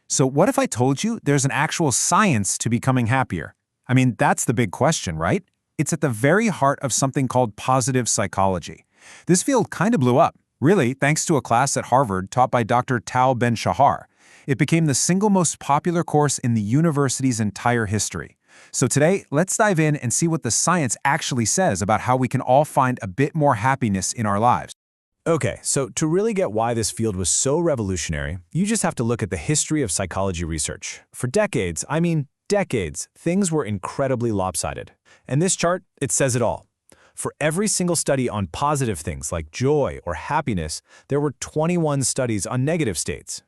So what if I told you there's an actual science to becoming happier? I mean, that's the big question, right? It's at the very heart of something called positive psychology. This field kind of blew up, really, thanks to a class at Harvard taught by Dr. Tal Ben-Shahar. It became the single most popular course in the university's entire history. So today, let's dive in and see what the science actually says about how we can all find a bit more happiness in our lives. Okay, so to really get why this field was so revolutionary, you just have to look at the history of psychology research. For decades, I mean decades, things were incredibly lopsided. And this chart, it says it all. For every single study on positive things like joy or happiness, there were 21 studies on negative states.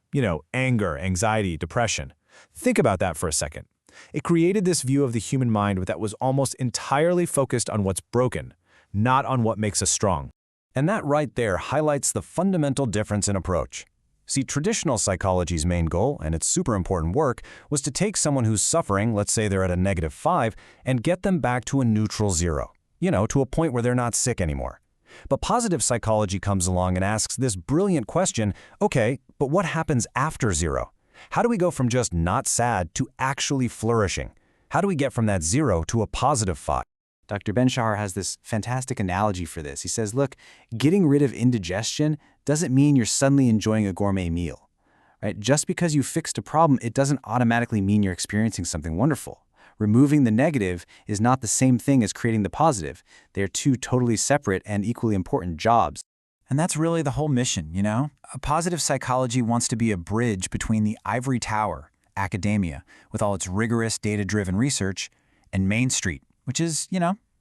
Anger, anxiety, depression. Think about that for a second. It created this view of the human mind that was almost entirely focused on what's broken, not on what makes us strong. And that right there highlights the fundamental difference in approach. See, traditional psychology's main goal, and its super important work, was to take someone who's suffering, let's say they're at a -5, and get them back to a neutral 0. To a point where they're not sick anymore. But positive psychology comes along and asks this brilliant question, okay, but what happens after 0? How do we go from just not sad to actually flourishing? How do we get from that 0 to a positive 5? Dr. Ben-Shahar has this fantastic analogy for this. He says, look, getting rid of indigestion doesn't mean you're suddenly enjoying a gourmet meal. Right? Just because you fixed a problem, it doesn't automatically mean you're experiencing something wonderful. Removing the negative is not the same thing as creating the positive. They're two totally separate and equally important jobs. And that's really the whole mission, A positive psychology wants to be a bridge between the ivory tower, academia, with all its rigorous data-driven research, and Main Street, which is,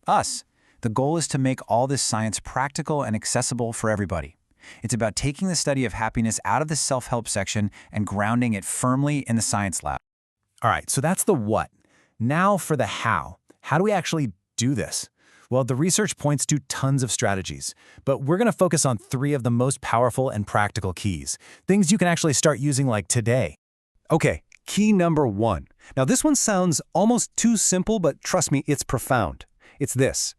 us. The goal is to make all this science practical and accessible for everybody. It's about taking the study of happiness out of the self-help section and grounding it firmly in the science lab. All right, so that's the what. Now for the how. How do we actually do this? Well, the research points to tons of strategies, but we're going to focus on 3 of the most powerful and practical keys, things you can actually start using like today. Okay, key number 1. Now this one sounds almost too simple, but trust me, it's profound. It's this.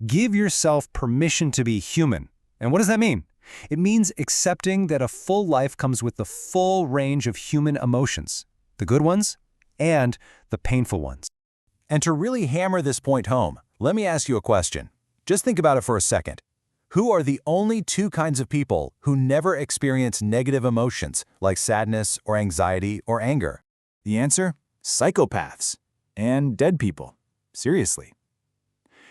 Give yourself permission to be human. And what does that mean? It means accepting that a full life comes with the full range of human emotions, the good ones and the painful ones. And to really hammer this point home, let me ask you a question. Just think about it for a second. Who are the only 2 kinds of people who never experience negative emotions like sadness or anxiety or anger? The answer? Psychopaths. And dead people. Seriously.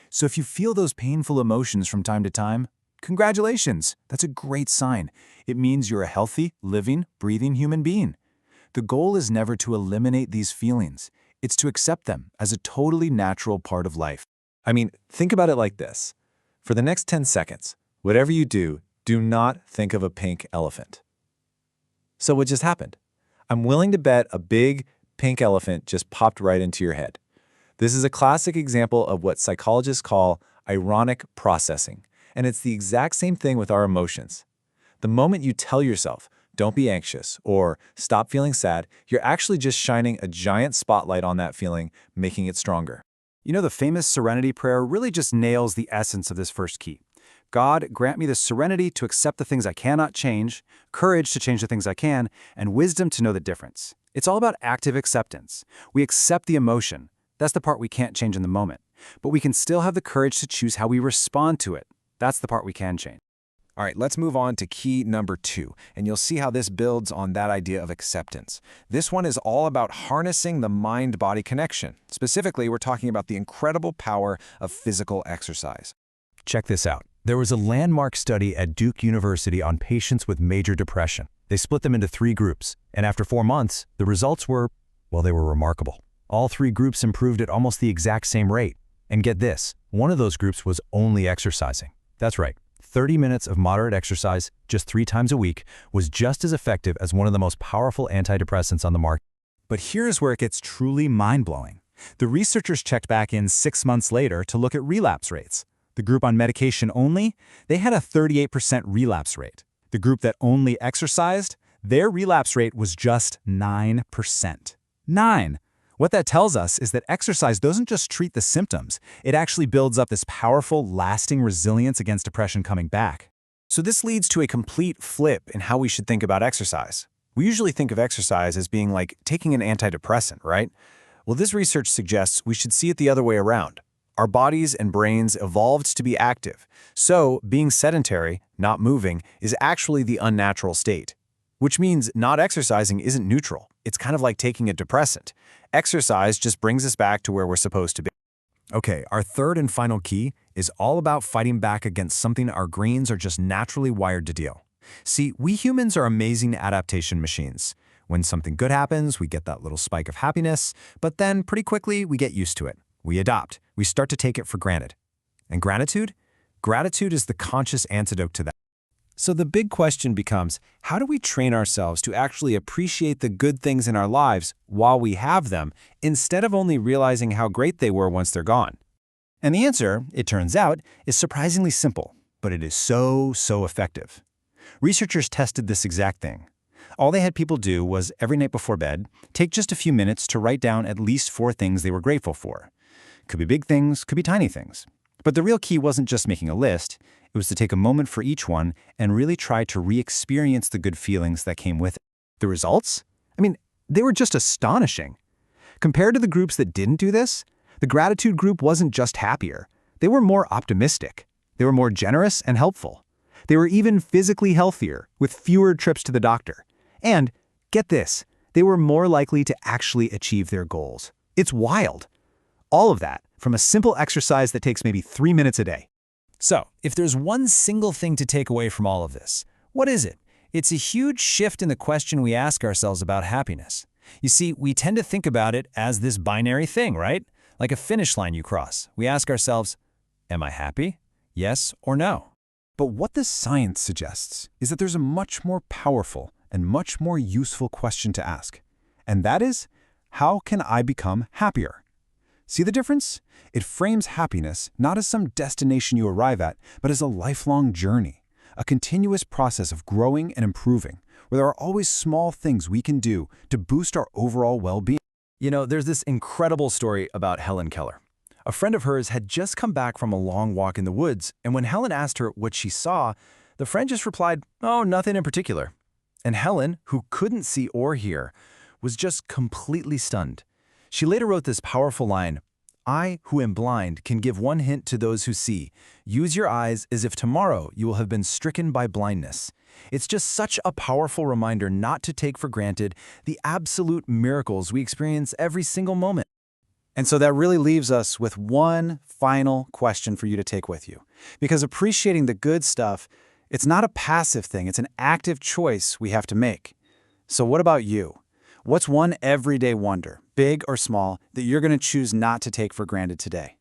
So if you feel those painful emotions from time to time, congratulations. That's a great sign. It means you're a healthy, living, breathing human being. The goal is never to eliminate these feelings. It's to accept them as a totally natural part of life. I mean, think about it like this. For the next 10 seconds, whatever you do, do not think of a pink elephant. So what just happened? I'm willing to bet a big pink elephant just popped right into your head. This is a classic example of what psychologists call ironic processing, and it's the exact same thing with our emotions. The moment you tell yourself, don't be anxious, or stop feeling sad, you're actually just shining a giant spotlight on that feeling, making it stronger. The famous serenity prayer really just nails the essence of this first key. God, grant me the serenity to accept the things I cannot change, courage to change the things I can, and wisdom to know the difference. It's all about active acceptance. We accept the emotion. That's the part we can't change in the moment. But we can still have the courage to choose how we respond to it. That's the part we can change. All right, let's move on to key number 2, and you'll see how this builds on that idea of acceptance. This one is all about harnessing the mind-body connection. Specifically, we're talking about the incredible power of physical exercise. Check this out. There was a landmark study at Duke University on patients with major depression. They split them into 3 groups, and after 4 months, the results were, well, they were remarkable. All 3 groups improved at almost the exact same rate. And get this, one of those groups was only exercising. That's right. 30 minutes of moderate exercise, just 3 times a week, was just as effective as one of the most powerful antidepressants on the market. But here's where it gets truly mind-blowing. The researchers checked back in 6 months later to look at relapse rates. The group on medication only, they had a 38% relapse rate. The group that only exercised, their relapse rate was just 9%. 9! What that tells us is that exercise doesn't just treat the symptoms, it actually builds up this powerful, lasting resilience against depression coming back. So this leads to a complete flip in how we should think about exercise. We usually think of exercise as being like taking an antidepressant, right? Well, this research suggests we should see it the other way around. Our bodies and brains evolved to be active, so being sedentary, not moving, is actually the unnatural state. Which means not exercising isn't neutral. It's kind of like taking a depressant. Exercise just brings us back to where we're supposed to be. Okay, our third and final key is all about fighting back against something our brains are just naturally wired to deal. See, we humans are amazing adaptation machines. When something good happens, we get that little spike of happiness, but then pretty quickly we get used to it. We adopt. We start to take it for granted. And gratitude? Gratitude is the conscious antidote to that. So the big question becomes, how do we train ourselves to actually appreciate the good things in our lives while we have them, instead of only realizing how great they were once they're gone? And the answer, it turns out, is surprisingly simple, but it is so effective. Researchers tested this exact thing. All they had people do was, every night before bed, take just a few minutes to write down at least 4 things they were grateful for. Could be big things, could be tiny things. But the real key wasn't just making a list. It was to take a moment for each one and really try to re-experience the good feelings that came with it. The results? I mean, they were just astonishing. Compared to the groups that didn't do this, the gratitude group wasn't just happier. They were more optimistic. They were more generous and helpful. They were even physically healthier, with fewer trips to the doctor. And, get this, they were more likely to actually achieve their goals. It's wild. All of that from a simple exercise that takes maybe 3 minutes a day. So, if there's one single thing to take away from all of this, what is it? It's a huge shift in the question we ask ourselves about happiness. You see, we tend to think about it as this binary thing, right? Like a finish line you cross. We ask ourselves, am I happy? Yes or no? But what the science suggests is that there's a much more powerful and much more useful question to ask. And that is, how can I become happier? See the difference? It frames happiness not as some destination you arrive at, but as a lifelong journey, a continuous process of growing and improving, where there are always small things we can do to boost our overall well-being. You know, there's this incredible story about Helen Keller. A friend of hers had just come back from a long walk in the woods, and when Helen asked her what she saw, the friend just replied, "Oh, nothing in particular." And Helen, who couldn't see or hear, was just completely stunned. She later wrote this powerful line, "I, who am blind, can give one hint to those who see. Use your eyes as if tomorrow you will have been stricken by blindness." It's just such a powerful reminder not to take for granted the absolute miracles we experience every single moment. And so that really leaves us with one final question for you to take with you. Because appreciating the good stuff, it's not a passive thing, it's an active choice we have to make. So what about you? What's one everyday wonder, big or small, that you're going to choose not to take for granted today?